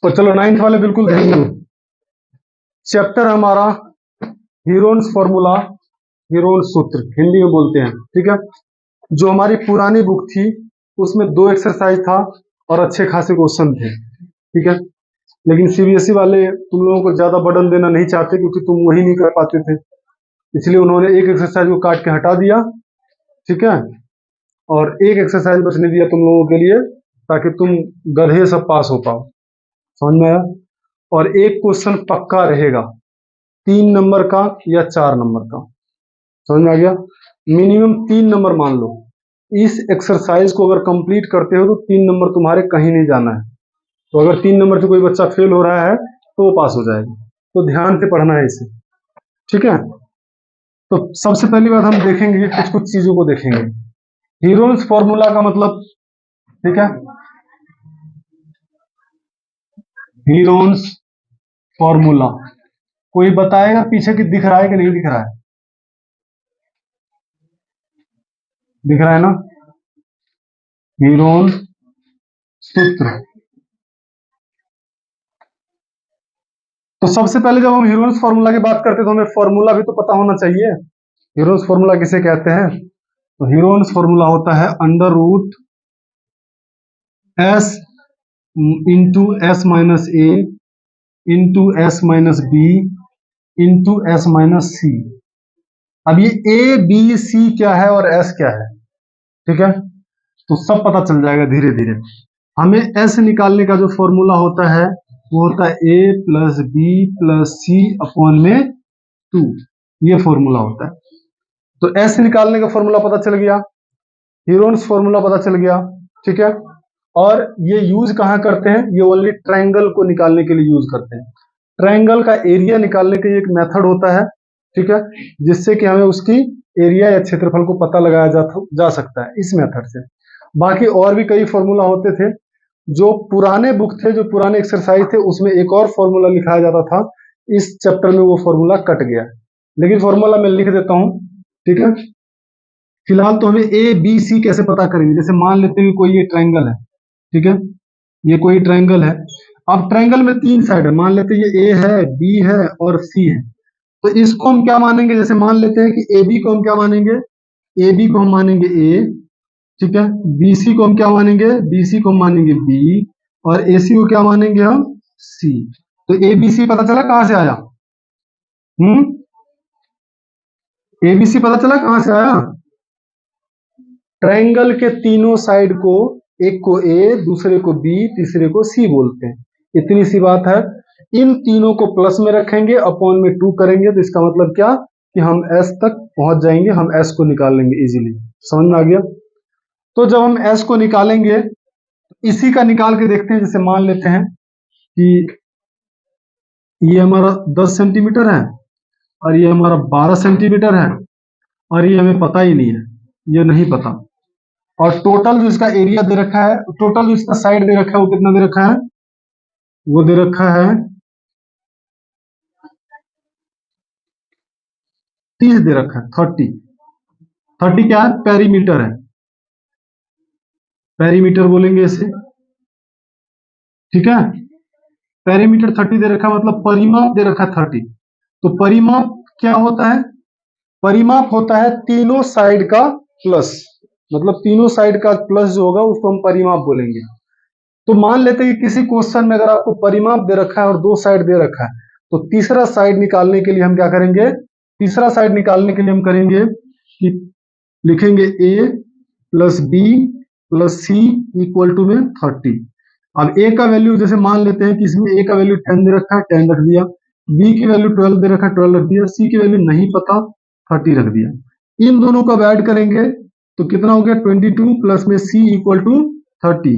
तो चलो 9th वाले बिल्कुल ध्यान दो। चैप्टर हमारा हीरोन्स फॉर्मूला, हीरोन्स सूत्र हिंदी में बोलते हैं, ठीक है। जो हमारी पुरानी बुक थी उसमें 2 एक्सरसाइज था और अच्छे खासे क्वेश्चन थे, ठीक है। लेकिन सीबीएसई वाले तुम लोगों को ज्यादा बर्डन देना नहीं चाहते क्योंकि तुम वही नहीं कर पाते थे, इसलिए उन्होंने एक एक्सरसाइज को काट के हटा दिया, ठीक है, और एक एक्सरसाइज बचने दिया तुम लोगों के लिए ताकि तुम गधे सब पास हो पाओ। समझ में आया? और एक क्वेश्चन पक्का रहेगा 3 नंबर का या 4 नंबर का। समझ में आ गया? मिनिमम 3 नंबर मान लो। इस एक्सरसाइज को अगर कंप्लीट करते हो तो 3 नंबर तुम्हारे कहीं नहीं जाना है। तो अगर 3 नंबर से कोई बच्चा फेल हो रहा है तो वो पास हो जाएगा। तो ध्यान से पढ़ना है इसे, ठीक है। तो सबसे पहली बात हम देखेंगे कुछ चीजों को देखेंगे। हीरोन्स फॉर्मूला का मतलब, ठीक है, हीरोन्स फॉर्मूला कोई बताएगा पीछे कि दिख रहा है कि नहीं दिख रहा है? दिख रहा है ना? हीरोन्स सूत्र। तो सबसे पहले जब हम हीरोन्स फॉर्मूला की बात करते हैं तो हमें फॉर्मूला भी तो पता होना चाहिए। हीरोन्स फॉर्मूला किसे कहते हैं? तो हीरोन्स फॉर्मूला होता है under root S into S minus A into S minus B into S minus C. अब ये ए बी सी क्या है और एस क्या है, ठीक है, तो सब पता चल जाएगा धीरे धीरे। हमें एस निकालने का जो फॉर्मूला होता है वो होता है ए plus B plus C upon में 2, ये फॉर्मूला होता है। तो एस निकालने का फॉर्मूला पता चल गया, हीरोन्स फॉर्मूला पता चल गया, ठीक है। और ये यूज कहां करते हैं? ये ओनली ट्रायंगल को निकालने के लिए यूज करते हैं। ट्रायंगल का एरिया निकालने का एक मेथड होता है, ठीक है, जिससे कि हमें उसकी एरिया या क्षेत्रफल को पता लगाया जा सकता है इस मेथड से। बाकी और भी कई फॉर्मूला होते थे। जो पुराने बुक थे, जो पुराने एक्सरसाइज थे, उसमें एक और फॉर्मूला लिखाया जाता था। इस चैप्टर में वो फॉर्मूला कट गया, लेकिन फॉर्मूला मैं लिख देता हूं, ठीक है। फिलहाल तो हमें ए बी सी कैसे पता करेंगे? जैसे मान लेते हैं कोई ये ट्रायंगल है, ठीक है, ये कोई ट्रायंगल है। अब ट्रायंगल में 3 साइड है, मान लेते हैं ये ए है, बी है और सी है। तो इसको हम क्या मानेंगे? जैसे मान लेते हैं कि ए बी को हम क्या मानेंगे? ए बी को हम मानेंगे ए, ठीक है। बी सी को हम क्या मानेंगे? बी सी को हम मानेंगे बी, और ए सी को क्या मानेंगे हम? सी। तो ए बी सी पता चला कहां से आया? ए बी सी पता चला कहां से आया? ट्रायंगल के तीनों साइड को, एक को ए, दूसरे को बी, तीसरे को सी बोलते हैं। इतनी सी बात है। इन तीनों को प्लस में रखेंगे, अपॉन में 2 करेंगे, तो इसका मतलब क्या कि हम एस तक पहुंच जाएंगे, हम एस को निकाल लेंगे इजीली। समझ में आ गया? तो जब हम एस को निकालेंगे, इसी का निकाल के देखते हैं। जैसे मान लेते हैं कि ये हमारा 10 सेंटीमीटर है और ये हमारा 12 सेंटीमीटर है, और ये हमें पता ही नहीं है, ये नहीं पता। और टोटल जो इसका एरिया दे रखा है, टोटल जो इसका साइड दे रखा है, वो कितना दे रखा है? वो दे रखा है 30 दे रखा है, 30। 30 क्या है? पेरीमीटर है, पेरीमीटर बोलेंगे इसे, ठीक है। पेरीमीटर 30 दे रखा, मतलब परिमाप दे रखा 30। तो परिमाप क्या होता है? परिमाप होता है तीनों साइड का प्लस, मतलब तीनों साइड का प्लस जो होगा उसको हम परिमाप बोलेंगे। तो मान लेते हैं कि किसी क्वेश्चन में अगर आपको परिमाप दे रखा है और 2 साइड दे रखा है, तो तीसरा साइड निकालने के लिए हम क्या करेंगे? तीसरा साइड निकालने के लिए हम करेंगे कि लिखेंगे a plus B plus C equal to में 30। अब a का वैल्यू जैसे मान लेते हैं कि इसमें a का वैल्यू 10 दे रखा है, 10 रख दिया। b की वैल्यू 12 दे रखा है, 12 रख दिया। c की वैल्यू नहीं पता, 30 रख दिया। इन दोनों को ऐड करेंगे तो कितना हो गया? 22 प्लस में c equal to 30।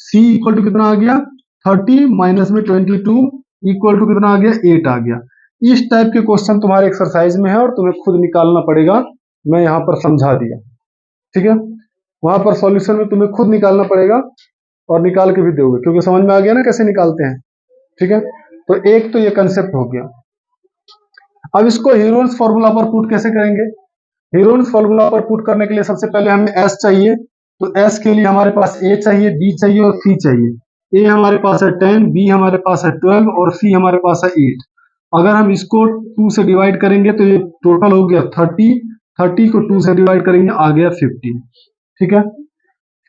c equal to कितना आ गया? 30 माइनस में 22 इक्वल टू कितना आ गया? 8 आ गया। इस टाइप के क्वेश्चन तुम्हारे एक्सरसाइज में है और तुम्हें खुद निकालना पड़ेगा। मैं यहाँ पर समझा दिया, ठीक है। वहां पर सॉल्यूशन में तुम्हें खुद निकालना पड़ेगा और निकाल के भी दोगे, क्योंकि समझ में आ गया ना कैसे निकालते हैं, ठीक है। तो एक तो ये कंसेप्ट हो गया। अब इसको हीरोन्स फॉर्मूला पर पुट कैसे करेंगे? हीरोन्स फॉर्मूला पर पुट करने के लिए सबसे पहले हमें एस चाहिए। तो एस के लिए हमारे पास ए चाहिए, बी चाहिए और सी चाहिए। ए हमारे पास है 10, बी हमारे पास है 12 और सी हमारे पास है 8। अगर हम इसको 2 से डिवाइड करेंगे तो ये टोटल हो गया 30, 30 को 2 से डिवाइड करेंगे आ गया 15। ठीक है,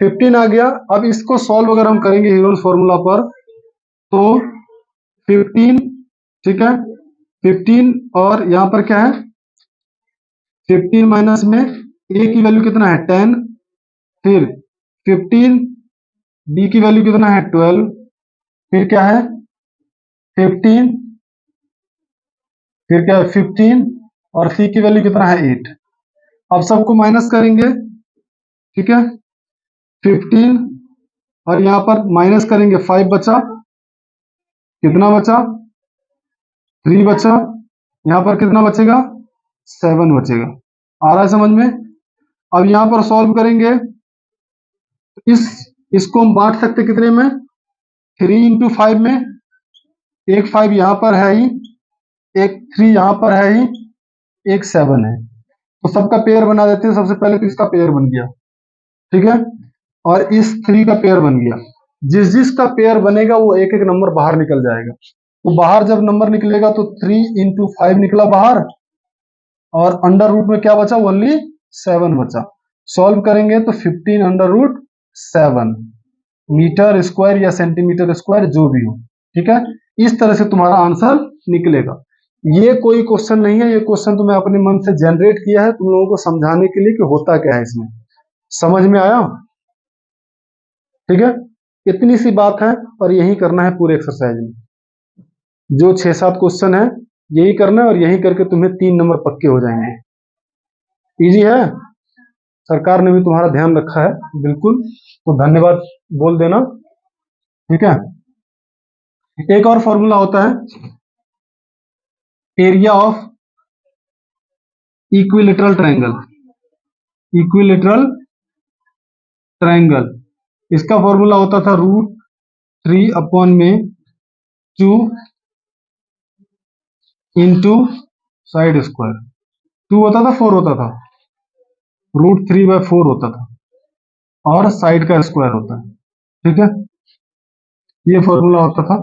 15 आ गया। अब इसको सॉल्व अगर हम करेंगे हीरोज फॉर्मूला पर तो 15, ठीक है, 15 और यहाँ पर क्या है 15 माइनस में ए की वैल्यू कितना है 10, फिर 15, बी की वैल्यू कितना है 12, फिर क्या है 15, फिर क्या है 15 और सी की वैल्यू कितना है 8। अब सबको माइनस करेंगे, ठीक है, 15 और यहाँ पर माइनस करेंगे 5 बचा, कितना बचा 3 बचा, यहाँ पर कितना बचेगा 7 बचेगा। आ रहा है समझ में? अब यहाँ पर सॉल्व करेंगे तो इसको हम बांट सकते कितने में 3 इंटू 5 में, एक 5 यहाँ पर है ही, एक 3 यहाँ पर है ही, एक 7 है, तो सबका पेयर बना देते हैं। सबसे पहले तो इसका पेयर बन गया, ठीक है, और इस 3 का पेयर बन गया। जिस जिसका पेयर बनेगा वो एक एक नंबर बाहर निकल जाएगा। तो बाहर जब नंबर निकलेगा तो 3 इंटू 5 निकला बाहर और अंडर रूट में क्या बचा ओनली 7 बचा। सॉल्व करेंगे तो 15 अंडर रूट 7 मीटर स्क्वायर या सेंटीमीटर स्क्वायर जो भी हो, ठीक है, इस तरह से तुम्हारा आंसर निकलेगा। ये कोई क्वेश्चन नहीं है, ये क्वेश्चन तो मैं अपने मन से जनरेट किया है तुम लोगों को समझाने के लिए कि होता क्या है इसमें। समझ में आया? ठीक है, इतनी सी बात है और यही करना है पूरे एक्सरसाइज में। जो 6-7 क्वेश्चन है यही करना है और यही करके तुम्हें 3 नंबर पक्के हो जाएंगे। इजी है, सरकार ने भी तुम्हारा ध्यान रखा है बिल्कुल, तो धन्यवाद बोल देना, ठीक है। एक और फॉर्मूला होता है area of equilateral triangle. Equilateral triangle, इसका फॉर्मूला होता था √3/2 इंटू साइड स्क्वायर। 2 होता था 4 होता था, √3/4 होता था और साइड का स्क्वायर होता है, ठीक है, ये फॉर्मूला होता था,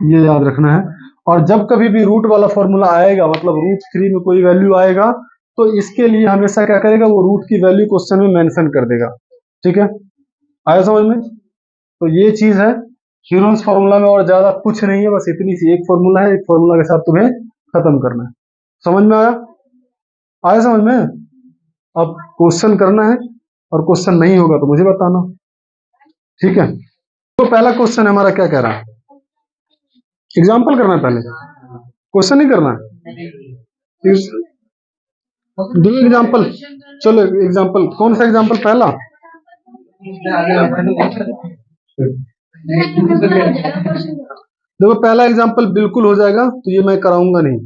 ये याद रखना है। और जब कभी भी रूट वाला फॉर्मूला आएगा मतलब √3 में कोई वैल्यू आएगा तो इसके लिए हमेशा क्या करेगा वो रूट की वैल्यू क्वेश्चन में मेंशन कर देगा, ठीक है, आया समझ में? तो ये चीज है हीरोज फॉर्मूला में, और ज्यादा कुछ नहीं है, बस इतनी सी एक फॉर्मूला है, एक फॉर्मूला के साथ तुम्हें खत्म करना है। समझ में आया? आया समझ में? अब क्वेश्चन करना है और क्वेश्चन नहीं होगा तो मुझे बताना, ठीक है। तो पहला क्वेश्चन हमारा क्या कह रहा है, एग्जाम्पल करना है पहले, क्वेश्चन नहीं करना है। दो एग्जाम्पल, चलो एग्जाम्पल, कौन सा एग्जाम्पल पहला? देखो पहला एग्जाम्पल बिल्कुल हो जाएगा तो ये मैं कराऊंगा नहीं।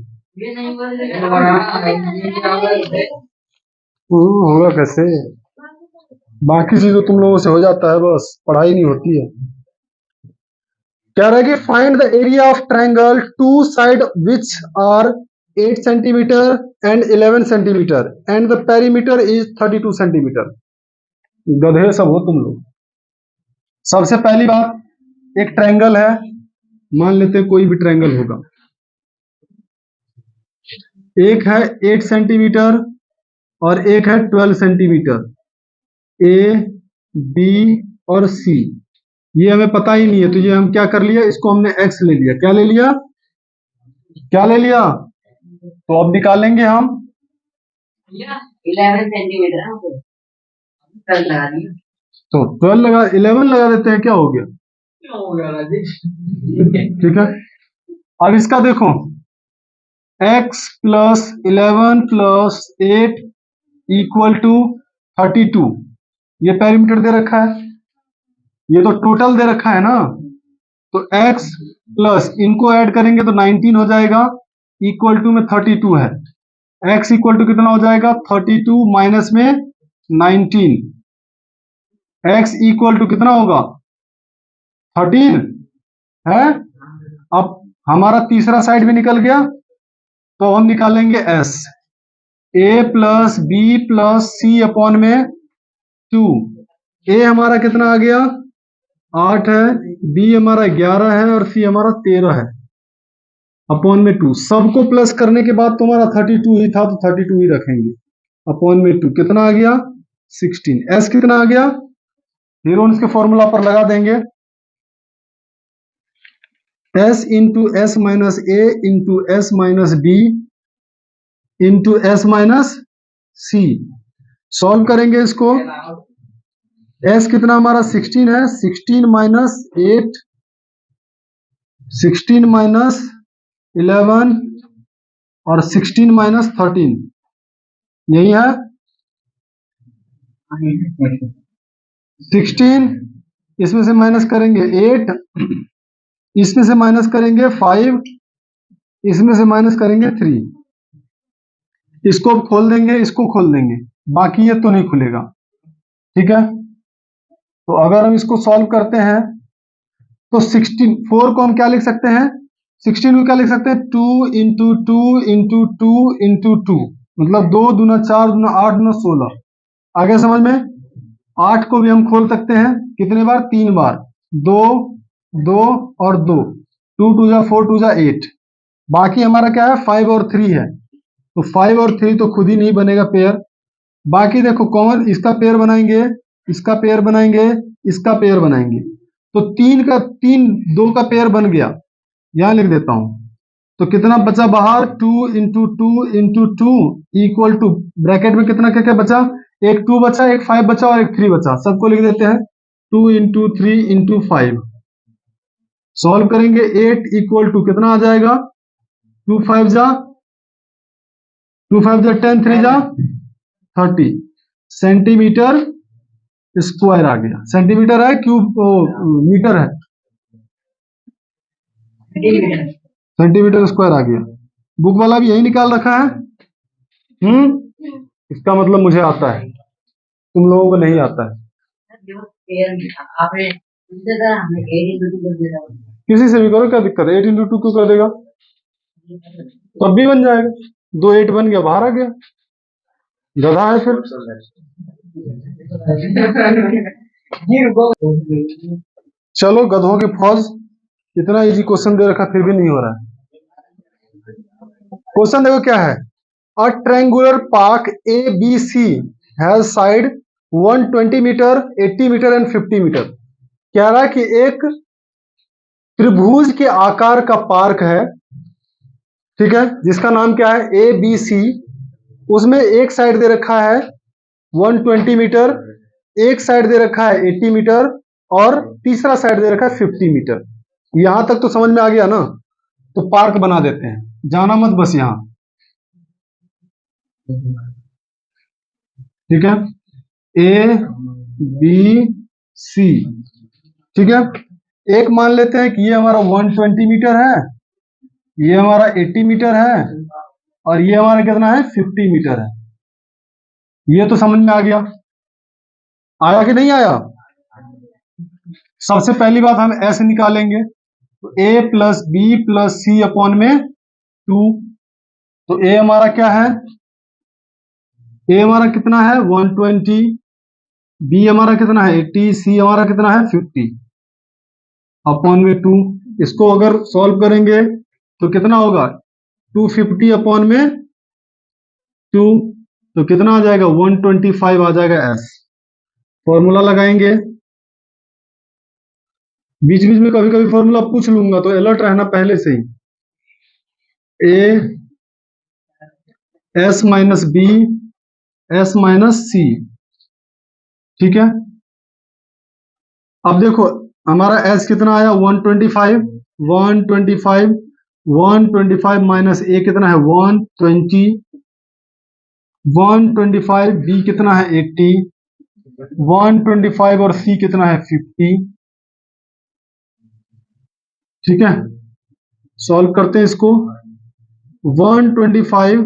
होगा कैसे, बाकी चीज तो तुम लोगों से हो जाता है, बस पढ़ाई नहीं होती है। क्या रहा है कि find the area of triangle two side which are 8 centimetre and 11 centimetre and the perimeter is 32 centimetre. गधे सब हो तुम लोग। सबसे पहली बात, एक ट्रायंगल है, मान लेते कोई भी ट्रायंगल होगा, एक है 8 सेंटीमीटर और एक है 12 सेंटीमीटर, ए बी और सी, ये हमें पता ही नहीं है तो ये हम क्या कर लिया, इसको हमने एक्स ले लिया। क्या ले लिया? क्या ले लिया? तो अब निकालेंगे हम 11 सेंटीमीटर तो 12 लगा 11 लगा देते हैं, क्या हो गया? ठीक है, अब इसका देखो x plus 11 plus 8 equal to 32, ये पेरीमीटर दे रखा है, ये तो टोटल दे रखा है ना, तो x प्लस इनको ऐड करेंगे तो 19 हो जाएगा, इक्वल टू में 32 है, x इक्वल टू कितना हो जाएगा 32 माइनस में 19, x इक्वल टू कितना होगा 13 है। अब हमारा तीसरा साइड भी निकल गया तो हम निकालेंगे s, a plus B plus C upon में 2, a हमारा कितना आ गया 8 है, बी हमारा 11 है और सी हमारा 13 है, अपॉन में 2। सबको प्लस करने के बाद तुम्हारा 32 ही था तो 32 ही रखेंगे, अपॉन में 2 कितना आ गया 16। एस कितना आ गया, हीरोन्स के फॉर्मूला पर लगा देंगे, S into S minus A into S minus B into S minus C. Solve करेंगे इसको, एस कितना हमारा 16 है, 16 माइनस 8, 16 माइनस 11 और 16 माइनस 13, यही है 16। इसमें से माइनस करेंगे 8, इसमें से माइनस करेंगे 5, इसमें से माइनस करेंगे 3। इसको खोल देंगे, इसको खोल देंगे, बाकी ये तो नहीं खुलेगा। ठीक है, तो अगर हम इसको सॉल्व करते हैं तो 16 4 को हम क्या लिख सकते हैं, 16 को क्या लिख सकते हैं, 2 इंटू 2 इंटू 2 इंटू 2, मतलब 2 दूना 4 दूना 8 दूना 16। आगे समझ में, 8 को भी हम खोल सकते हैं, कितने बार, 3 बार, 2 2 और 2, 2 2 जा 4 2 जा 8। बाकी हमारा क्या है 5 और 3 है, तो 5 और 3 तो खुद ही नहीं बनेगा पेयर। बाकी देखो कॉमन, इसका पेयर बनाएंगे, इसका पेयर बनाएंगे, इसका पेयर बनाएंगे, तो 2 का पेयर बन गया, यहां लिख देता हूं। तो कितना बचा बाहर, 2 into 2 into 2 equal to, bracket में कितना क्या क्या बचा, एक 2 बचा, एक 5 बचा और एक 3 बचा, सबको लिख देते हैं 2 इंटू 3 इंटू 5। सॉल्व करेंगे, 8 इक्वल टू कितना आ जाएगा, 2 5 जा 2 5 जा 10 3 जा 30 सेंटीमीटर स्क्वायर आ गया। सेंटीमीटर है क्यूब मीटर है, सेंटीमीटर स्क्वायर आ गया। बुक वाला भी यही निकाल रखा है। इसका मतलब मुझे आता है, तुम लोगों को नहीं आता है। किसी से भी करो, क्या दिक्कत है, 8 इंटू 2 क्यों कर देगा, तब भी बन जाएगा। 2 8 बन गया, बाहर आ गया, गधा है फिर। चलो गधों के फौज, इतना इजी क्वेश्चन दे रखा फिर भी नहीं हो रहा है। क्वेश्चन देखो क्या है, a triangular park A B C has side 120 metre 80 metre and 50 metre. कह रहा है कि एक त्रिभुज के आकार का पार्क है, ठीक है, जिसका नाम क्या है ए बी सी। उसमें एक साइड दे रखा है 120 मीटर, एक साइड दे रखा है 80 मीटर और तीसरा साइड दे रखा है 50 मीटर। यहां तक तो समझ में आ गया ना, तो पार्क बना देते हैं, जाना मत बस यहां। ठीक है, ए बी सी, ठीक है। एक मान लेते हैं कि ये हमारा 120 मीटर है, ये हमारा 80 मीटर है और ये हमारा कितना है 50 मीटर है। ये तो समझ में आ गया, आया कि नहीं आया। सबसे पहली बात हम ऐसे निकालेंगे, तो ए plus B plus C upon में 2। तो ए हमारा क्या है, ए हमारा कितना है 120, बी हमारा कितना है 80, सी हमारा कितना है 50 अपॉन में 2। इसको अगर सॉल्व करेंगे तो कितना होगा 250 अपॉन में 2, तो कितना आ जाएगा 125 आ जाएगा एस। फॉर्मूला लगाएंगे, बीच बीच में कभी कभी फॉर्मूला पूछ लूंगा तो अलर्ट रहना पहले से ही। A S minus B S minus C, ठीक है। अब देखो हमारा एस कितना आया 125, 125 125 माइनस ए कितना है 120, 125 बी कितना है 80, 125 और सी कितना है 50, ठीक है। सॉल्व करते हैं इसको, 125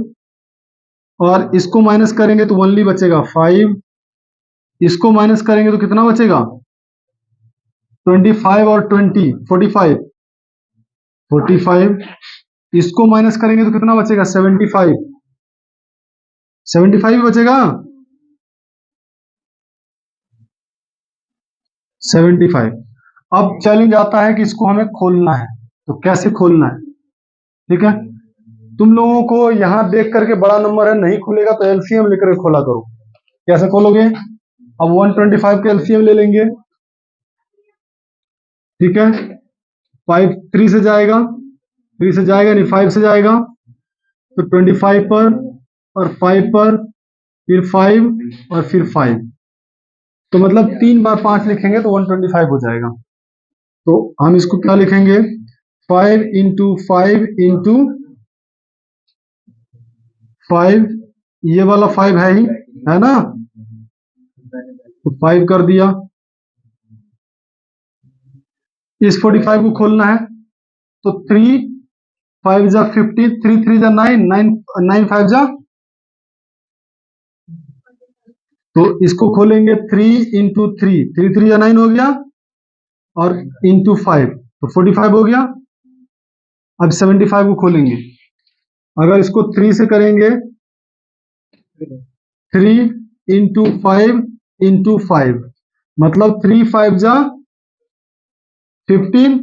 और इसको माइनस करेंगे तो ओनली बचेगा 5, इसको माइनस करेंगे तो कितना बचेगा 25 और 20 45, 45, इसको माइनस करेंगे तो कितना बचेगा 75, 75 ही बचेगा 75। अब चैलेंज आता है कि इसको हमें खोलना है, तो कैसे खोलना है? ठीक है, तुम लोगों को यहां देख करके बड़ा नंबर है नहीं खुलेगा तो एलसीएम लेकर खोला करो। कैसे खोलोगे? अब 125 का एलसीएम ले लेंगे। ठीक है, 5 3 से जाएगा, 3 से जाएगा नहीं 5 से जाएगा, तो 25 पर और 5 पर, फिर 5 और फिर 5, तो मतलब 3 बार 5 लिखेंगे तो 125 हो जाएगा। तो हम इसको क्या लिखेंगे? 5 इंटू 5 इंटू 5, ये वाला 5 है ही, है ना, तो 5 कर दिया। इस 45 को खोलना है, तो 3 5 जा 15, 3 3 जा 9, 9 5 जा, तो इसको खोलेंगे 3 इंटू 3, 3 3 जा 9 हो गया, और इंटू 5 तो 45 हो गया। अब 75 को खोलेंगे, अगर इसको 3 से करेंगे, 3 इंटू 5 इंटू 5, मतलब 3 5 जा 15,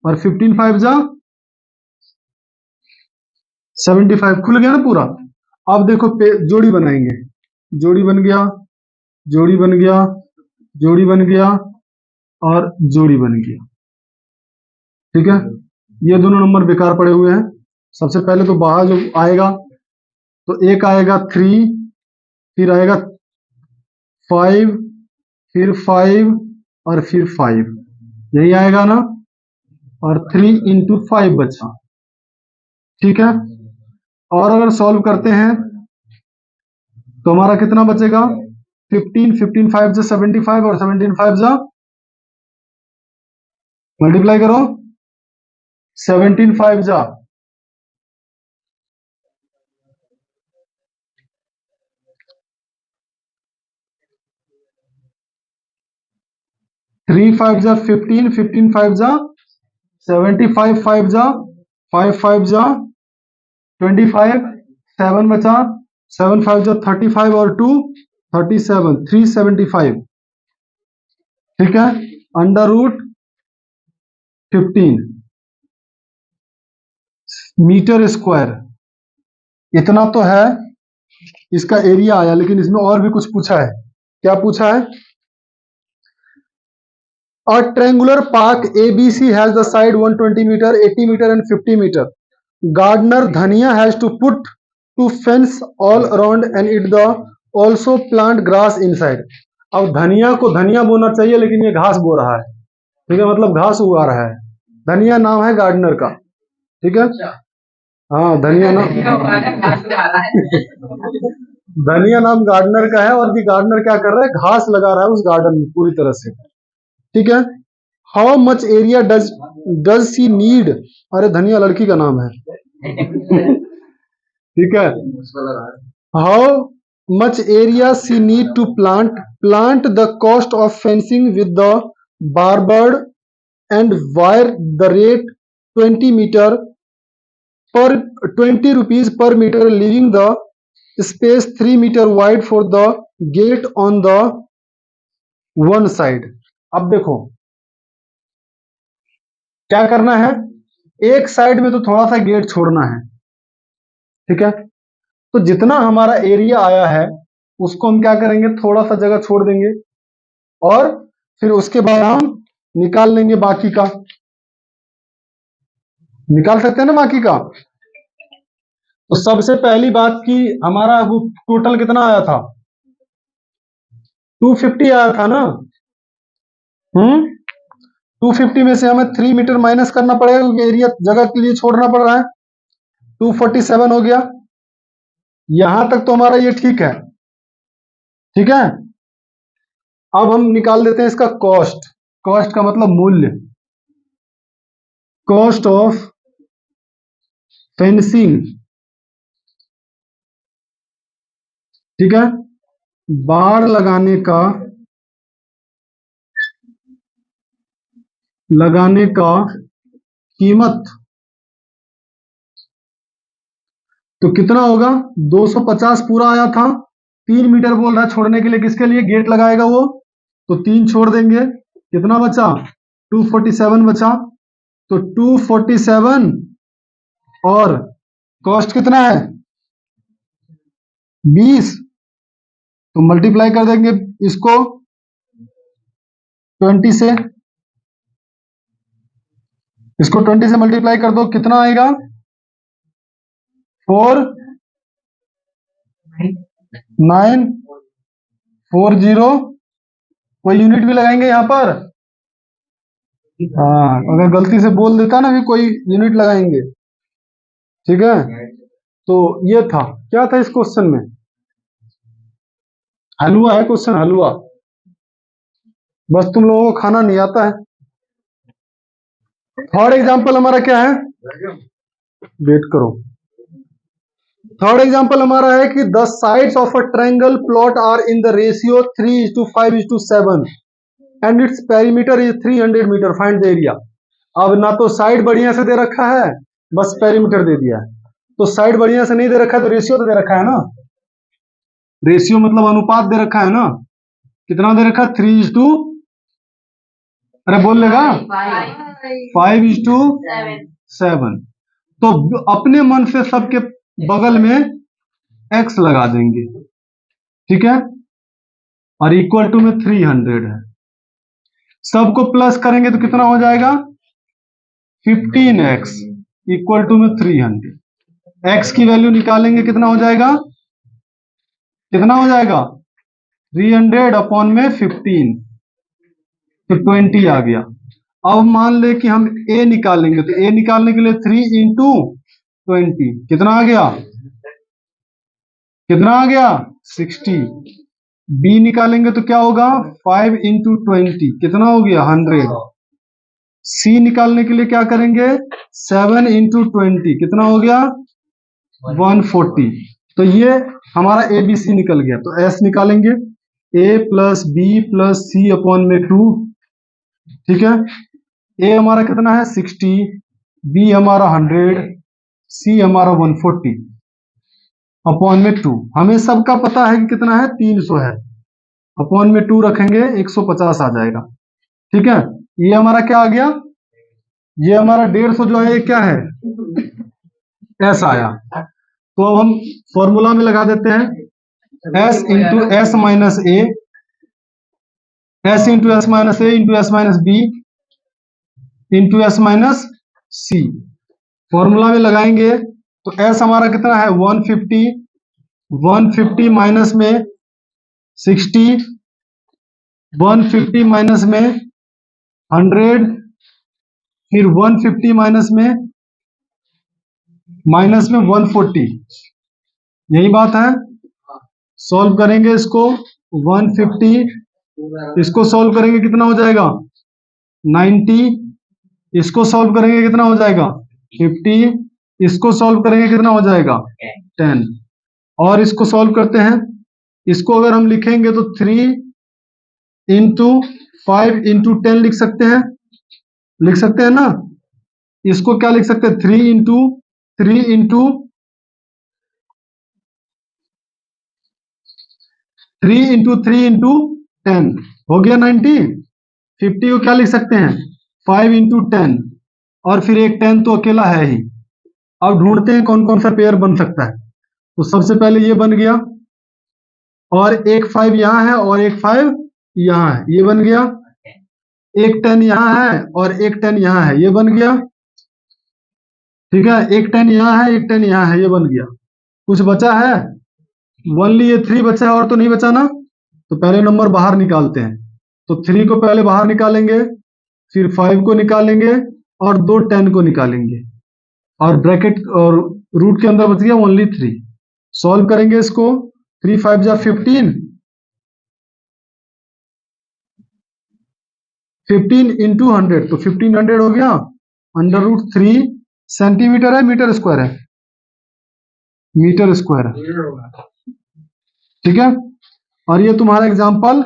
और 15 5 जा 75, खुल गया ना पूरा। अब देखो जोड़ी बनाएंगे, जोड़ी बन गया, जोड़ी बन गया, जोड़ी बन गया, और जोड़ी बन गया। ठीक है, ये दोनों नंबर बेकार पड़े हुए हैं। सबसे पहले तो बाहर जो आएगा, तो एक आएगा 3, फिर आएगा 5, फिर 5 और फिर 5, यही आएगा ना, और 3 इंटू 5 बचा। ठीक है, और अगर सॉल्व करते हैं तो हमारा कितना बचेगा? 15 15 5 जा 75, और 17 5 जा, मल्टीप्लाई करो, 17 5 जा 3 5 जा 15, 15 5 जा 75, 5 जा 5 5 जा 25, 7 बचा, 7 5 जा 35, और 2 37, 375। ठीक है, अंडर रूट 15 मीटर स्क्वायर, इतना तो है इसका एरिया आया। लेकिन इसमें और भी कुछ पूछा है। क्या पूछा है? A triangular park ABC has the side 120 meter, 80 meter and 50 meter. Gardener Dhania has to put two fence all around and it the also plant grass inside. अब धनिया को धनिया बोना चाहिए लेकिन ये घास बो रहा है। ठीक है, मतलब घास उगा रहा है। धनिया नाम है गार्डनर का। ठीक है, हाँ धनिया नाम धनिया नाम गार्डनर का है, और भी गार्डनर क्या कर रहा है? घास लगा रहा है उस गार्डन में पूरी तरह से। ठीक है, how much area does she need, अरे धनिया लड़की का नाम है। ठीक है, how much area she need to plant the cost of fencing with the barbed and wire the rate 20 metre per 20 rupees per metre, leaving the space 3 metre wide for the gate on the one side. अब देखो क्या करना है, एक side में तो थोड़ा सा गेट छोड़ना है। ठीक है, तो जितना हमारा एरिया आया है उसको हम क्या करेंगे, थोड़ा सा जगह छोड़ देंगे, और फिर उसके बाद हम निकाल लेंगे बाकी का। निकाल सकते हैं ना बाकी का। तो सबसे पहली बात की हमारा वो टोटल कितना आया था? 250 आया था ना। 250 में से हमें 3 मीटर माइनस करना पड़ेगा क्योंकि एरिया जगह के लिए छोड़ना पड़ रहा है। 247 हो गया। यहां तक तो हमारा ये ठीक है। ठीक है, अब हम निकाल देते हैं इसका कॉस्ट। कॉस्ट का मतलब मूल्य। Cost of fencing. ठीक है, बाड़ लगाने का कीमत तो कितना होगा? 250 पूरा आया था। 3 मीटर बोल रहा है छोड़ने के लिए, किसके लिए? गेट लगाएगा वो, तो 3 छोड़ देंगे, कितना बचा? 247 बचा, तो 247 और कॉस्ट कितना है 20, तो मल्टीप्लाई कर देंगे इसको 20 से, इसको 20 से मल्टीप्लाई कर दो, कितना आएगा 4940। कोई यूनिट भी लगाएंगे यहाँ पर, हाँ अगर गलती से बोल देता ना भी कोई यूनिट लगाएंगे, ठीक है। तो ये था, क्या था इस क्वेश्चन में, हलवा है क्वेश्चन, हलवा, बस तुम लोगों को खाना नहीं आता है। थर्ड एग्जांपल हमारा क्या है, वेट करो, थर्ड एग्जांपल हमारा है कि the sides of a triangle plot are in the ratio 3:5:7 and its perimeter is 300 metre, find the area. अब ना तो साइड बढ़िया से दे रखा है, बस पेरीमीटर दे दिया है। तो साइड बढ़िया से नहीं दे रखा है तो रेशियो तो दे रखा है ना, रेशियो मतलब अनुपात दे रखा है ना, कितना दे रखा है 3:, अरे बोल लेगा 5:7। तो अपने मन से सबके बगल में x लगा देंगे, ठीक है, और इक्वल टू में 300 है, सबको प्लस करेंगे तो कितना हो जाएगा 15x इक्वल टू में 300। x की वैल्यू निकालेंगे कितना हो जाएगा, कितना हो जाएगा 300 अपॉन में 15, तो 20 आ गया। अब मान ले कि हम a निकालेंगे, तो a निकालने के लिए 3 इंटू 20 कितना आ गया, कितना आ गया 60। b निकालेंगे तो क्या होगा 5 इंटू 20 कितना हो गया 100। c निकालने के लिए क्या करेंगे 7 इंटू 20 कितना हो गया 140। तो ये हमारा ए बी सी निकल गया। तो s निकालेंगे a plus B plus C upon में 2, ठीक है। a हमारा कितना है 60, b हमारा 100, c हमारा 140 अपॉन में 2। हमें सबका पता है कि कितना है 300 है, अपॉन में 2 रखेंगे 150 आ जाएगा, ठीक है। ये हमारा क्या आ गया, ये हमारा 150 जो है ये क्या है s आया। तो अब हम फॉर्मूला में लगा देते हैं s into S minus A, s into S minus A into S minus B into S minus C. Formula में लगाएंगे तो s हमारा कितना है 150, 150 माइनस में 60, 150 माइनस में 100, फिर 150 माइनस में 140, यही बात है। सॉल्व करेंगे इसको 150, इसको सॉल्व करेंगे कितना हो जाएगा 90, इसको सॉल्व करेंगे कितना हो जाएगा 50, इसको सॉल्व करेंगे कितना हो जाएगा 10, और इसको सॉल्व करते हैं। इसको अगर हम लिखेंगे तो 3 इंटू 5 इंटू 10 लिख सकते हैं, लिख सकते हैं ना। इसको क्या लिख सकते हैं 3 इंटू 3 इंटू 3 इंटू 3 इंटू 10 हो गया 90। 50 को क्या लिख सकते हैं 5 इंटू 10, और फिर एक 10 तो अकेला है ही। अब ढूंढते हैं कौन कौन सा पेयर बन सकता है। तो सबसे पहले ये बन गया, और एक 5 यहाँ है और एक 5 यहाँ है, ये बन गया। एक 10 यहाँ है और एक 10 यहाँ है, ये बन गया, ठीक है। एक 10 यहाँ है, एक 10 यहाँ है, ये बन गया। कुछ बचा है, ओनली ये 3 बचा है, और तो नहीं बचा ना। तो पहले नंबर बाहर निकालते हैं, तो 3 को पहले बाहर निकालेंगे, फिर 5 को निकालेंगे और 2 10 को निकालेंगे, और ब्रैकेट और रूट के अंदर बच गया ओनली 3। सॉल्व करेंगे इसको, 3 5 जा 15, 15 इंटू 100 तो 1500 हो गया। अंडर रूट 3 सेंटीमीटर है मीटर स्क्वायर है, मीटर स्क्वायर है, ठीक है। और ये तुम्हारा एग्जाम्पल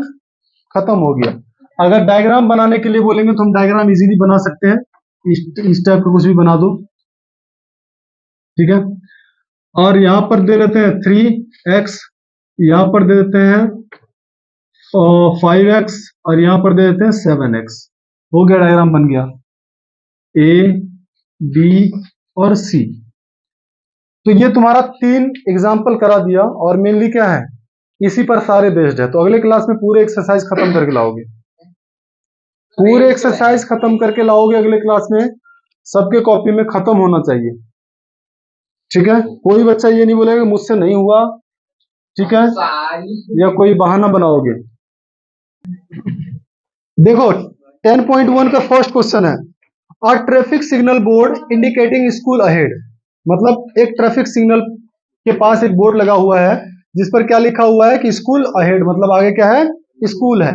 खत्म हो गया। अगर डायग्राम बनाने के लिए बोलेंगे तो हम डायग्राम इजीली बना सकते हैं, इस टाइप का कुछ भी बना दो, ठीक है। और यहां पर दे देते हैं 3x, यहां पर दे देते हैं 5x, और यहां पर दे देते हैं 7x। हो गया, डायग्राम बन गया, ए बी और सी। तो ये तुम्हारा 3 एग्जाम्पल करा दिया, और मेनली क्या है, इसी पर सारे बेस्ड है। तो अगले क्लास में पूरे एक्सरसाइज खत्म करके लाओगे, पूरे एक्सरसाइज खत्म करके लाओगे अगले क्लास में, सबके कॉपी में खत्म होना चाहिए, ठीक है। कोई बच्चा ये नहीं बोलेगा मुझसे नहीं हुआ, ठीक है, या कोई बहाना बनाओगे। देखो 10.1 का फर्स्ट क्वेश्चन है, a traffic signal board indicating school ahead. मतलब एक ट्रैफिक सिग्नल के पास एक बोर्ड लगा हुआ है जिस पर क्या लिखा हुआ है कि स्कूल अहेड, मतलब आगे क्या है, स्कूल है,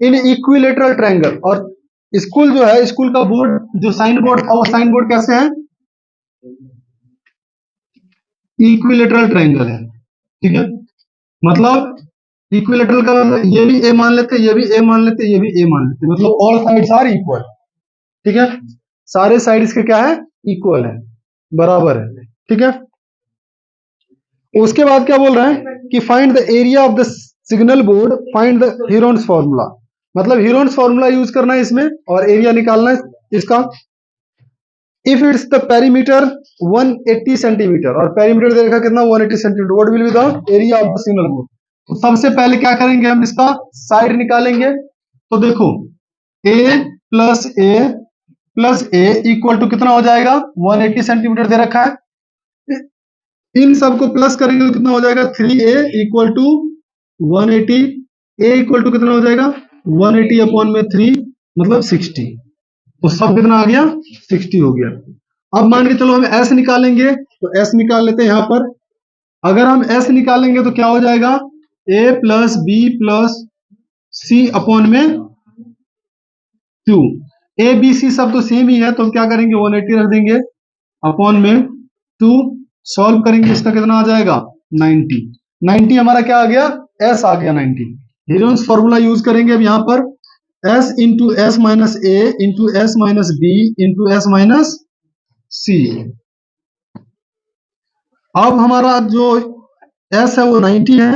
इन इक्विलेटरल ट्रायंगल। और स्कूल जो है, स्कूल का बोर्ड जो साइन बोर्ड था, वो साइन बोर्ड कैसे है, इक्विलेटरल ट्रायंगल है, ठीक है। मतलब इक्विलेटरल का मतलब ये भी ए मान लेते, ये भी ए मान लेते, ये भी ए मान लेते, मतलब ऑल साइड्स आर इक्वल, ठीक है। सारे साइड्स के क्या है, इक्वल है, बराबर है, ठीक है। उसके बाद क्या बोल रहा है कि find the area of the signal board, find the Heron's formula. मतलब हीरोन्स फॉर्मूला यूज करना है इसमें और एरिया निकालना है इसका। If it's the perimeter 180 centimetre, और पेरीमीटर दे रखा कितना, 180 centimetre, what will be the area of the signal board. तो सबसे पहले क्या करेंगे, हम इसका साइड निकालेंगे। तो देखो ए प्लस ए इक्वल टू कितना हो जाएगा, 180 सेंटीमीटर दे रखा है। इन सबको प्लस करेंगे तो कितना हो जाएगा, 3a equal to 180। A equal to कितना हो जाएगा, 180 अपॉन में 3, मतलब 60। तो सब कितना आ गया, 60 हो गया। अब मान के चलो हम एस निकालेंगे, तो एस निकाल लेते हैं यहां पर। अगर हम एस निकालेंगे तो क्या हो जाएगा, ए plus B plus C upon में 2। ए बी सी सब तो सेम ही है, तो क्या करेंगे, 180 रख देंगे अपॉन में 2। सॉल्व करेंगे, इसका कितना आ जाएगा, 90। 90 हमारा क्या आ गया, एस आ गया 90। हीरोन्स फॉर्मूला यूज करेंगे अब यहां पर, S into S minus A into S minus B into S minus C. अब हमारा जो एस है वो 90 है,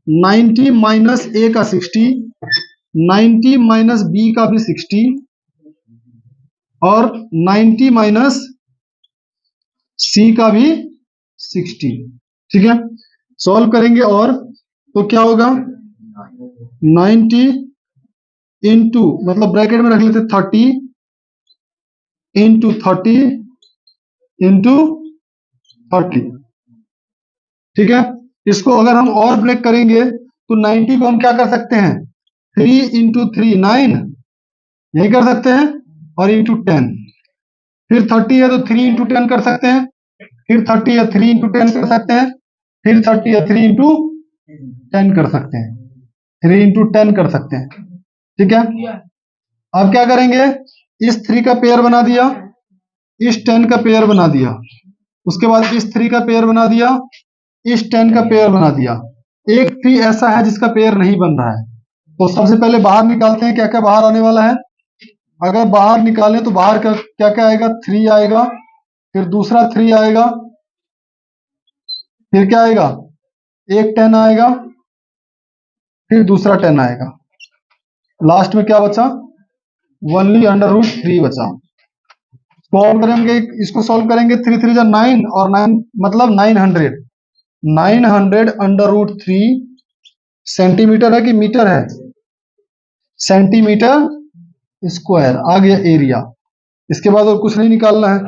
90 माइनस ए का 60, 90 माइनस बी का भी 60, और 90 माइनस सी का भी 60, ठीक है। सॉल्व करेंगे और तो क्या होगा, 90 इंटू, मतलब ब्रैकेट में रख लेते 30 इंटू 30 इंटू 30, ठीक है। इसको अगर हम और ब्रेक करेंगे तो 90 को हम क्या कर सकते हैं, 3 इंटू 3 9, यही कर सकते हैं, और इंटू 10। फिर 30 है तो 3 इंटू 10 कर सकते हैं, फिर 30 है 3 इंटू 10 कर सकते हैं, फिर 30 है 3 इंटू 10 कर सकते हैं, 3 इंटू 10 कर सकते हैं, ठीक है। अब क्या करेंगे, इस 3 का पेयर बना दिया, इस 10 का पेयर बना दिया, उसके बाद इस 3 का पेयर बना दिया, इस 10 का पेयर बना दिया। एक 3 ऐसा है जिसका पेयर नहीं बन रहा है, तो सबसे पहले बाहर निकालते हैं क्या क्या बाहर आने वाला है। अगर बाहर निकालें तो बाहर का क्या क्या आएगा, 3 आएगा, फिर दूसरा 3 आएगा, फिर क्या आएगा, एक 10 आएगा, फिर दूसरा 10 आएगा, लास्ट में क्या बचा, ओनली अंडर रूट 3 बचा। सॉल्व करेंगे, इसको सॉल्व करेंगे, 3 3 जा 9, और 9 मतलब 900, 900 अंडर रूट 3 सेंटीमीटर है कि मीटर है, सेंटीमीटर स्क्वायर आ गया एरिया। इसके बाद और कुछ नहीं निकालना है,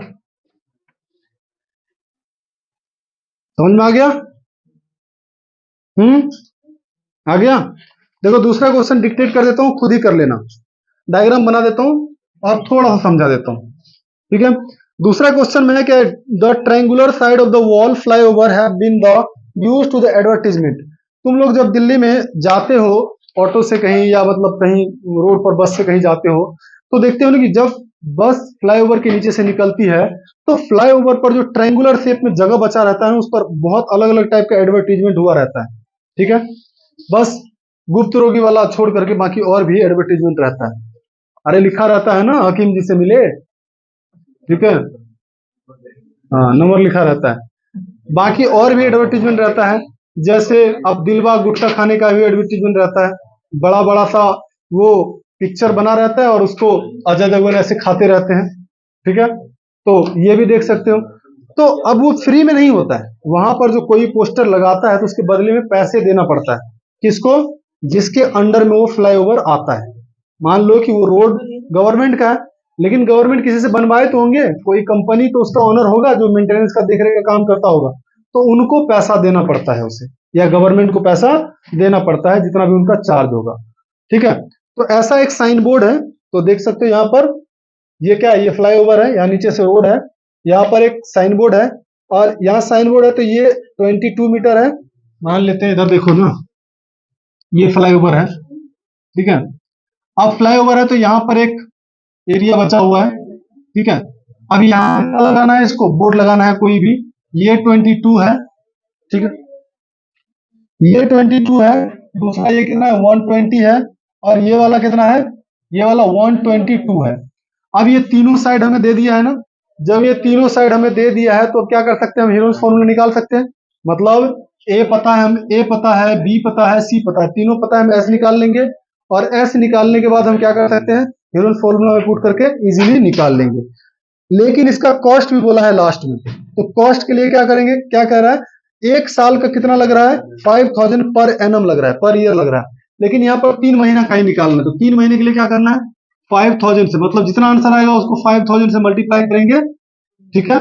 समझ में आ गया, आ गया। देखो दूसरा क्वेश्चन डिक्टेट कर देता हूं, खुद ही कर लेना, डायग्राम बना देता हूं और थोड़ा सा समझा देता हूं, ठीक है। दूसरा क्वेश्चन में है कि the triangular side of the wall flyover have been the used to the advertisement. तुम लोग जब दिल्ली में जाते हो ऑटो से कहीं, या मतलब कहीं रोड पर बस से कहीं जाते हो, तो देखते हो ना कि जब बस फ्लाईओवर के नीचे से निकलती है तो फ्लाईओवर पर जो ट्रायंगुलर शेप में जगह बचा रहता है उस पर बहुत अलग अलग टाइप का एडवर्टीजमेंट हुआ रहता है, ठीक है। बस गुप्त रोगी वाला छोड़ करके बाकी और भी एडवर्टीजमेंट रहता है। अरे लिखा रहता है ना, हकीम जी से मिले, ठीक है, हाँ नंबर लिखा रहता है। बाकी और भी एडवर्टीजमेंट रहता है, जैसे अब दिलवा गुटखा खाने का भी एडवर्टीजमेंट रहता है, बड़ा बड़ा सा वो पिक्चर बना रहता है और उसको अजय देवगन ऐसे खाते रहते हैं, ठीक है। तो ये भी देख सकते हो। तो अब वो फ्री में नहीं होता है, वहां पर जो कोई पोस्टर लगाता है तो उसके बदले में पैसे देना पड़ता है। किसको? जिसके अंडर में वो फ्लाईओवर आता है। मान लो कि वो रोड गवर्नमेंट का है, लेकिन गवर्नमेंट किसी से बनवाए तो होंगे, कोई कंपनी तो उसका ओनर होगा जो मेंटेनेंस का देखरेख का काम करता होगा, तो उनको पैसा देना पड़ता है उसे, या गवर्नमेंट को पैसा देना पड़ता है जितना भी उनका चार्ज होगा, ठीक है। तो ऐसा एक साइन बोर्ड है, तो देख सकते हो यहाँ पर ये क्या है, ये फ्लाईओवर है, यहाँ नीचे से रोड है, यहाँ पर एक साइन बोर्ड है, और यहाँ साइन बोर्ड है तो ये 22 मीटर है, मान लेते हैं। इधर देखो ना, ये फ्लाईओवर है, ठीक है। अब फ्लाईओवर है तो यहाँ पर एक एरिया बचा हुआ है, ठीक है। अब यहाँ लगाना है, इसको बोर्ड लगाना है कोई भी। ये 22 है, ठीक है, ये 22 है। दूसरा ये कितना है, 120 है, और ये वाला कितना है, ये वाला 122 है। अब ये तीनों साइड हमें दे दिया है ना, जब ये तीनों साइड हमें दे दिया है तो क्या कर सकते हैं, हम हीरोज फॉर्मूला निकाल सकते हैं। मतलब ए पता है, हम ए पता है, बी पता है, सी पता है, तीनों पता है, हम एस निकाल लेंगे, और एस निकालने के बाद हम क्या कर सकते हैं, हीरोज फॉर्मूला में पुट करके इजीली निकाल लेंगे। लेकिन इसका कॉस्ट भी बोला है लास्ट में, तो कॉस्ट के लिए क्या करेंगे, क्या कह रहा है, एक साल का कितना लग रहा है, 5000 पर एनम लग रहा है, पर ईयर लग रहा है। लेकिन यहाँ पर 3 महीना का ही निकालना है, तो 3 महीने के लिए क्या करना है, 5000 से, मतलब जितना आंसर आएगा उसको 5000 से मल्टीप्लाई करेंगे, ठीक है।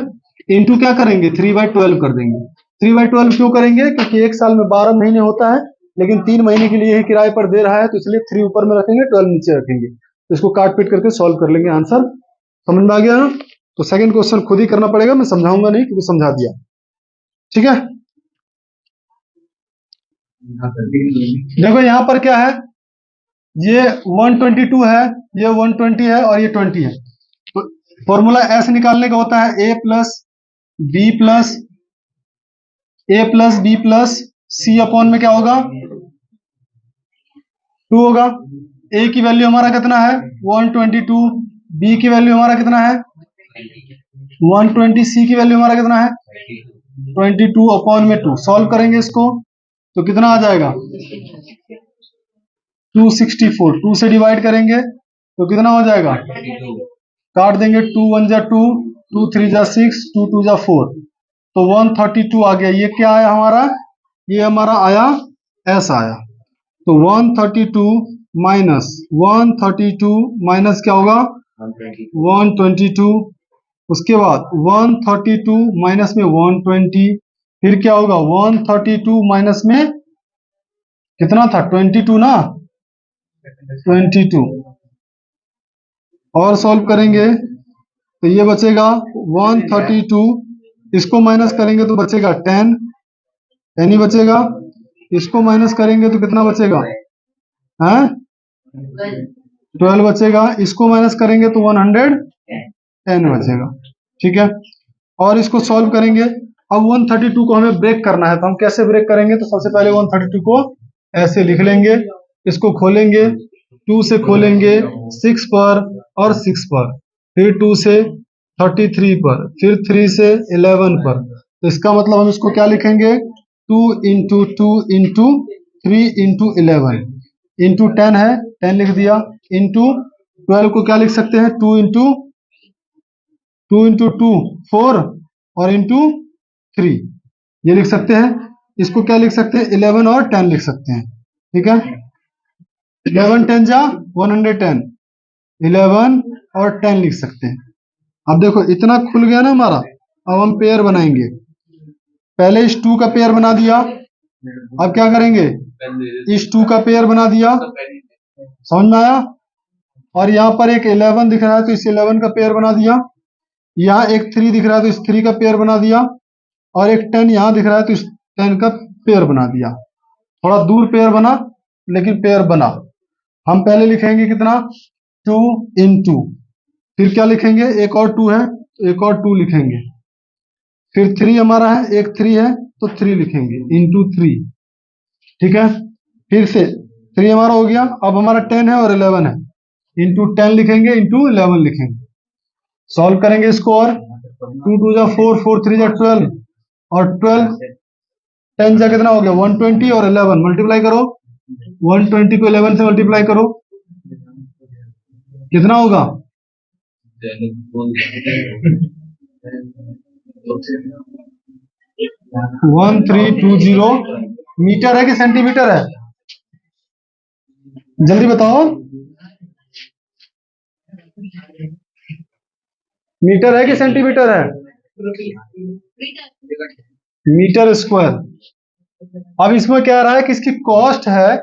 इंटू क्या करेंगे, 3/12 कर देंगे। 3/12 क्यों करेंगे, क्योंकि एक साल में 12 महीने होता है, लेकिन 3 महीने के लिए ही किराए पर दे रहा है, तो इसलिए 3 ऊपर में रखेंगे, 12 नीचे रखेंगे। तो इसको काट पीट करके सॉल्व कर लेंगे, आंसर समझ में आ गया ना। तो सेकंड क्वेश्चन खुद ही करना पड़ेगा, मैं समझाऊंगा नहीं क्योंकि समझा दिया, ठीक है। देखो यहाँ पर क्या है, ये 122 है, ये 120 है, और ये 20 है। तो फॉर्मूला एस निकालने का होता है ए plus B plus C upon में क्या होगा, 2 होगा। ए की वैल्यू हमारा कितना है, 122, बी की वैल्यू हमारा कितना है 120, सी की वैल्यू हमारा कितना है 22 अपॉन में 2। सॉल्व करेंगे इसको तो कितना आ जाएगा 264। 2 से डिवाइड करेंगे तो कितना हो जाएगा, काट देंगे, 2 1 जा 2, 2 3 जा 6, 2 2 जा 4, तो 132 आ गया। ये क्या आया हमारा, ये हमारा आया एस आया। तो 132 माइनस क्या होगा 122, उसके बाद 132 माइनस में 120, फिर क्या होगा 132 माइनस में कितना था 22 ना, 22 और सॉल्व करेंगे तो ये बचेगा 132, इसको माइनस करेंगे तो बचेगा 10 ही बचेगा, इसको माइनस करेंगे तो कितना बचेगा, हैं 12 बचेगा, इसको माइनस करेंगे तो 110 बचेगा, ठीक है। और इसको सॉल्व करेंगे। अब 132 को हमें ब्रेक करना है, तो हम कैसे ब्रेक करेंगे, तो सबसे पहले 132 को ऐसे लिख लेंगे, इसको खोलेंगे, 2 से खोलेंगे 6 पर और 6 पर, फिर 2 से 33 पर, फिर 3 से 11 पर। तो इसका मतलब हम इसको क्या लिखेंगे 2 इंटू 2 इंटू 3 इंटू 11 इंटू 10 है 10 लिख दिया, इंटू 12 को क्या लिख सकते हैं 2 इंटू 2 4 और इंटू 3 ये लिख सकते हैं। इसको क्या लिख सकते हैं 11 और 10 लिख सकते हैं, ठीक है। 11 10 जा 110, 11 और 10 लिख सकते हैं। अब देखो इतना खुल गया ना हमारा, अब हम पेयर बनाएंगे। पहले इस 2 का पेयर बना दिया, अब क्या करेंगे इस 2 का पेयर बना दिया, समझ में आया। और यहाँ पर एक 11 दिख रहा है तो इस 11 का पेयर बना दिया, यहाँ एक 3 दिख रहा है तो इस 3 का पेयर बना दिया, और एक 10 यहाँ दिख रहा है तो इस 10 का पेयर बना दिया। थोड़ा दूर पेयर बना लेकिन पेयर बना। हम पहले लिखेंगे कितना 2 इंटू, फिर क्या लिखेंगे एक और 2 है तो एक और 2 लिखेंगे, फिर 3 हमारा है, एक 3 है तो 3 लिखेंगे इंटू 3, ठीक है। फिर से 3 हमारा हो गया, अब हमारा 10 है और 11 है, इंटू 10 लिखेंगे इंटू 11 लिखेंगे। सॉल्व करेंगे इसको, और 2 2 जा 4, 4 3 जा 12, और 12 10 जा कितना हो गया 120, और 11 मल्टीप्लाई करो, 120 को 11 से मल्टीप्लाई करो कितना होगा? 1320 मीटर है कि सेंटीमीटर है? जल्दी बताओ, मीटर है कि सेंटीमीटर है? Metre square. अब इसमें क्या रहा है कि इसकी कॉस्ट है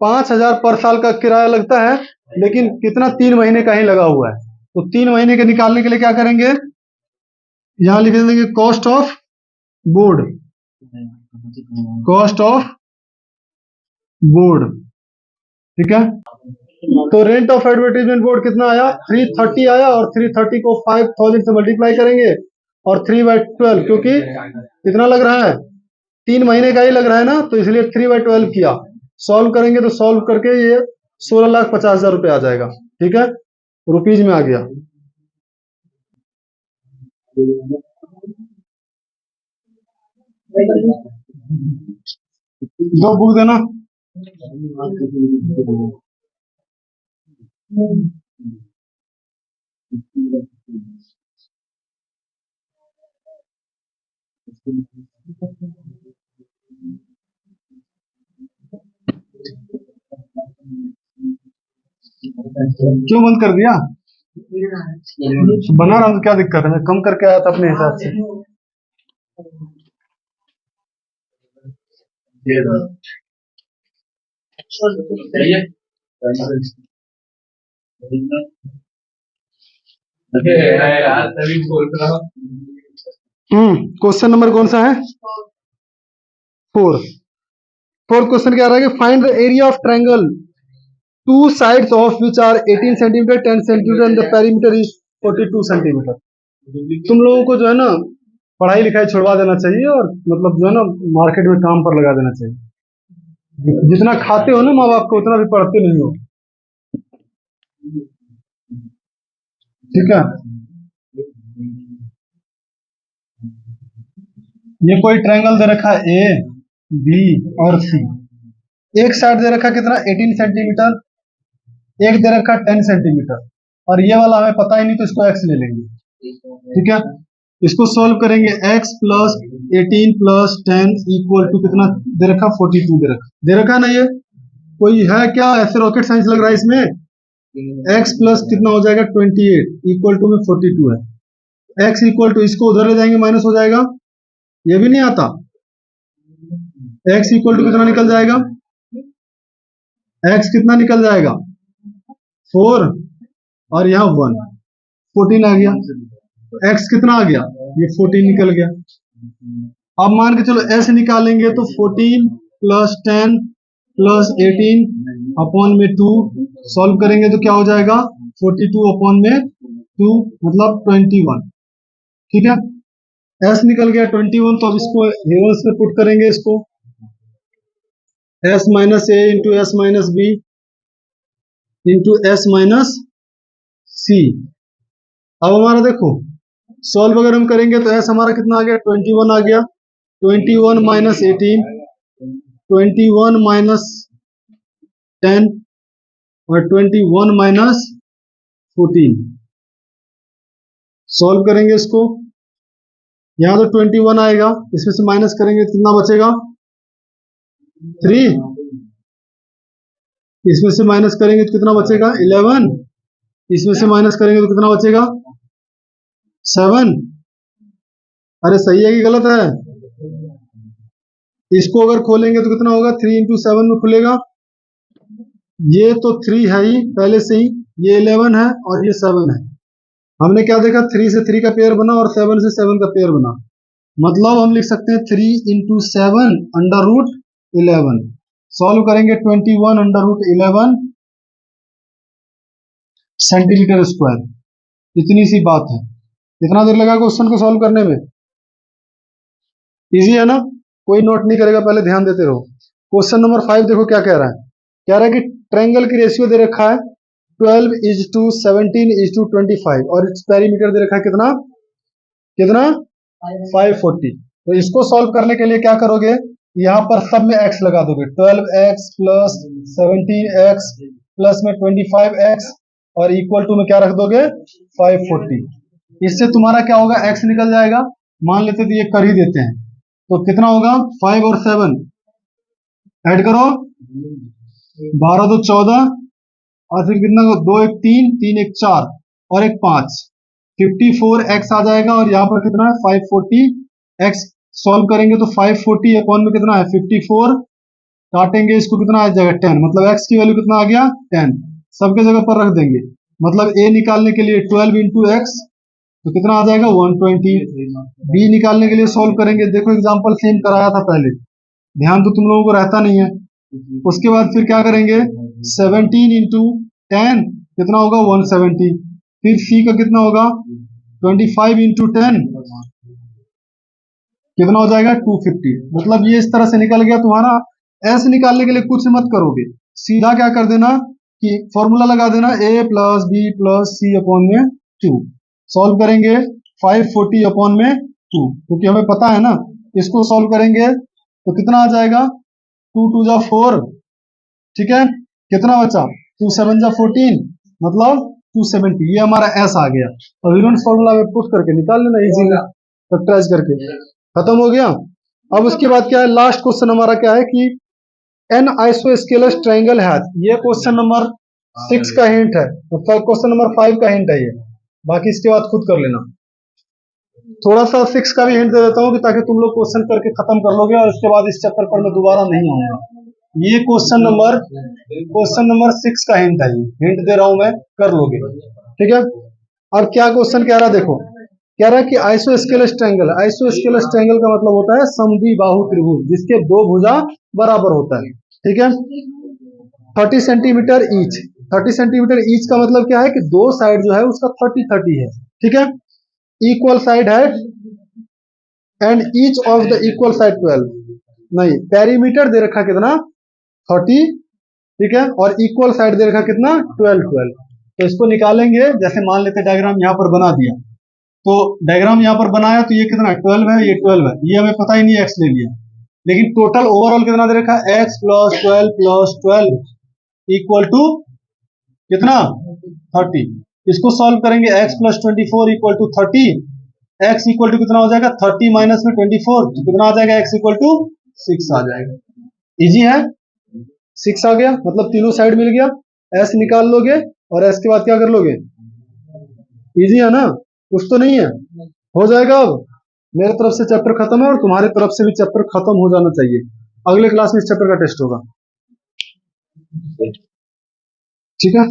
5,000 पर साल का किराया लगता है, लेकिन कितना 3 महीने का ही लगा हुआ है। तो 3 महीने के निकालने के लिए क्या करेंगे, यहां लिख देंगे cost of board, cost of board, ठीक है। तो रेंट ऑफ एडवर्टाइजमेंट बोर्ड कितना आया? 330 आया, और 330 को 5000 से मल्टीप्लाई करेंगे और 3/12, क्योंकि कितना लग रहा है, 3 महीने का ही लग रहा है ना, तो इसलिए 3/12 किया। सॉल्व करेंगे तो सॉल्व करके ये 16,50,000 रुपये आ जाएगा, ठीक है, रुपीज में आ गया। दो बुक देना। क्यों बंद कर दिया? बना रहा हूँ, क्या दिक्कत है, मैं कम करके आया था अपने हिसाब से। क्वेश्चन नंबर कौन सा है? 4। फोर्थ क्वेश्चन क्या रहा है कि find the area of triangle two sides of which are 18 centimetre 10 centimetre and the perimeter is 42 centimetre. तुम लोगों को जो है ना पढ़ाई लिखाई छुड़वा देना चाहिए, और मतलब जो है ना मार्केट में काम पर लगा देना चाहिए। जितना खाते हो ना माँ बाप को, उतना भी पढ़ते नहीं हो, ठीक है। ये कोई ट्रायंगल दे रखा है ए बी और सी। एक साइड दे रखा कितना 18 सेंटीमीटर, एक दे रखा 10 सेंटीमीटर, और ये वाला हमें पता ही नहीं, तो इसको x ले लेंगे, ठीक है। इसको सॉल्व करेंगे, x plus 18 plus 10 equal to कितना दे रखा 42 दे रखा ना। ये कोई है क्या ऐसे रॉकेट साइंस लग रहा है इसमें? x प्लस कितना हो जाएगा 28 इक्वल टू में 42 है। x इक्वल टू, इसको उधर ले जाएंगे माइनस हो जाएगा, ये भी नहीं आता। x इक्वल टू कितना निकल जाएगा, x कितना निकल जाएगा 4, और यहाँ 1, 14 आ गया। x कितना आ गया, ये 14 निकल गया। अब मान के चलो s निकालेंगे तो 14 प्लस 10 प्लस 18 अपॉन में 2, सॉल्व करेंगे तो क्या हो जाएगा 42 अपॉन में 2 मतलब 21, ठीक है। s निकल गया 21, तो अब इसको हेरोस में पुट करेंगे, इसको s minus A into S minus B into S minus C. अब हमारा देखो सॉल्व अगर हम करेंगे तो s हमारा कितना आ गया 21 आ गया, 21 माइनस 18, 21 माइनस 10 और 21 माइनस 14। सॉल्व करेंगे इसको, यहां तो 21 आएगा, इसमें से माइनस करेंगे तो कितना बचेगा 3, इसमें से माइनस करेंगे तो कितना बचेगा 11, इसमें से माइनस करेंगे तो कितना बचेगा 7। अरे सही है कि गलत है? इसको अगर खोलेंगे तो कितना होगा 3 इंटू 7 में खुलेगा, ये तो 3 है ही पहले से ही, ये 11 है और ये 7 है। हमने क्या देखा 3 से 3 का पेयर बना और 7 से 7 का पेयर बना, मतलब हम लिख सकते हैं 3 इंटू 7 अंडर रूट 11। सॉल्व करेंगे 21 अंडर रूट 11 सेंटीमीटर स्क्वायर। इतनी सी बात है। कितना देर लगा क्वेश्चन को सॉल्व करने में? इजी है ना, कोई नोट नहीं करेगा, पहले ध्यान देते रहो। क्वेश्चन नंबर 5 देखो क्या कह रहा है, कह रहा है कि ट्रायंगल की रेशियो दे रखा है 12:17:25 और इट्स पेरीमीटर दे रखा है कितना कितना 540। तो इसको सॉल्व करने के लिए क्या करोगे, यहाँ पर सब में x लगा दोगे, 12x प्लस 17x प्लस में 25x और इक्वल टू में क्या रख दोगे 540। इससे तुम्हारा क्या होगा, x निकल जाएगा। मान लेते तो ये कर ही देते हैं, तो कितना होगा 5 और 7 ऐड करो, 12 2 14, और फिर कितना, 2 1 3, 3 1 4 और एक 5, 54x आ जाएगा। और यहाँ पर कितना है 540x। सॉल्व करेंगे तो 540 अपॉन में कितना है 54, काटेंगे इसको कितना आ जाएगा 10, मतलब x की वैल्यू कितना आ गया 10, सबके जगह पर रख देंगे। मतलब a निकालने के लिए 12 इंटू एक्स तो कितना आ जाएगा 120। b निकालने के लिए सॉल्व करेंगे, देखो एग्जांपल सेम कराया था पहले, ध्यान तो तुम लोगों को रहता नहीं है। उसके बाद फिर क्या करेंगे 17 इंटू 10 कितना होगा 170, फिर c का कितना होगा 25 इंटू 10 कितना हो जाएगा 250। मतलब ये इस तरह से निकल गया तुम्हारा। s निकालने के लिए कुछ मत करोगे, सीधा क्या कर देना कि फॉर्मूला लगा देना a plus B plus C upon में 2। सॉल्व करेंगे 540 अपॉन में 2, क्योंकि हमें पता है ना। इसको सॉल्व करेंगे तो कितना आ जाएगा 2 2 जा 4, ठीक है, कितना बचा 2 7 जा 14, मतलब 270। ये हमारा s आ गया। और यूनिट फॉर्मूला में पुट करके निकाल लेना इजी, फैक्टराइज करके खत्म हो गया। अब उसके बाद क्या है, लास्ट क्वेश्चन हमारा क्या है कि एन आइसोस्केलस ट्रायंगल है। ये क्वेश्चन नंबर 6 का हिंट है, क्वेश्चन नंबर 5 का हिंट है ये, बाकी इसके बाद खुद कर लेना। थोड़ा सा 6 का भी हिंट दे देता हूँ कि ताकि तुम लोग क्वेश्चन करके खत्म कर लोगे और इसके बाद इस चैप्टर पर मैं दोबारा नहीं आऊंगा। ये क्वेश्चन नंबर 6 का हिंट है, ये हिंट दे रहा हूं मैं, कर लोगे, ठीक है। अब क्या क्वेश्चन कह रहा है, देखो कह रहा है कि आइसोस्केलस ट्रायंगल। आइसोस्केलस ट्रायंगल का मतलब होता है समद्विबाहु त्रिभुज जिसके दो भुजा बराबर होता है, ठीक है। 30 सेंटीमीटर ईच, 30 सेंटीमीटर ईच का मतलब क्या है कि दो साइड जो है उसका 30 30 है, ठीक है। इक्वल साइड है and each of the equal side 12, नहीं पेरीमीटर दे रखा कितना 30, ठीक है, और इक्वल साइड दे रखा कितना 12 12। तो इसको निकालेंगे, जैसे मान लेते डायग्राम यहाँ पर बना दिया, तो डायग्राम यहाँ पर बनाया तो ये कितना 12 है, ये 12 है, ये हमें पता ही नहीं एक्स ले लिया, लेकिन टोटल ओवरऑल कितना दे रखा है एक्स प्लस 12 इक्वल टू कितना 30। इसको सॉल्व करेंगे x plus 24 equal to 30, x equal to कितना हो जाएगा 30 माइनस में 24 तो कितना आ जाएगा x इक्वल टू 6 आ जाएगा। इजी है, 6 आ गया, मतलब तीनों साइड मिल गया। s निकाल लोगे और s के बाद क्या कर लोगे, इजी है ना, कुछ तो नहीं है, हो जाएगा। अब मेरे तरफ से चैप्टर खत्म है और तुम्हारे तरफ से भी चैप्टर खत्म हो जाना चाहिए। अगले क्लास में इस चैप्टर का टेस्ट होगा, ठीक है।